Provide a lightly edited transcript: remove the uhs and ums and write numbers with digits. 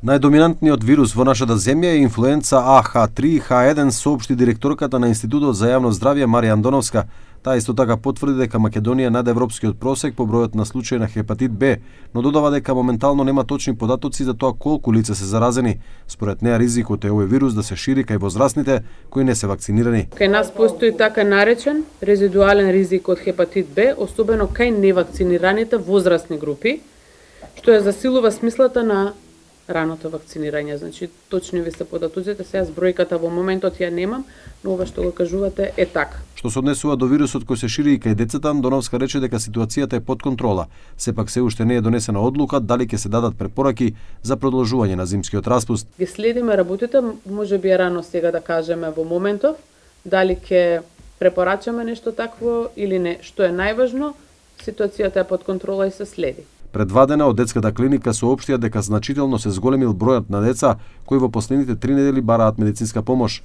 Најдоминантниот вирус во нашата земја е инфлуенца AH3H1, соопшти директорката на Институтот за јавно здравје Марија Андоновска. Таа исто така потврди дека Македонија над европскиот просек по бројот на случаи на хепатит Б, но додава дека моментално нема точни податоци за тоа колку лица се заразени. Според неа ризикот е овој вирус да се шири кај возрастните кои не се вакцинирани. Кај нас постои така наречен резидуален ризик од хепатит Б, особено кај невакцинираните возрастни групи, што ја засилува смислата на раното вакцинирање. Значи, точни ви се податоците, сега збројката во моментот ја немам, но ова што го кажувате е така. Што се однесува до вирусот кој се шири и кај децата, Андоновска рече дека ситуацијата е под контрола. Сепак се уште не е донесена одлука дали ќе се дадат препораки за продолжување на зимскиот распуст. Ги следиме работите, може би е рано сега да кажеме во моментов, дали ќе препорачаме нешто такво или не. Што е најважно, ситуацијата е под контрола и се следи. Пред 2 дена од детската клиника соопштија дека значително се зголемил бројот на деца кои во последните 3 недели бараат медицинска помош.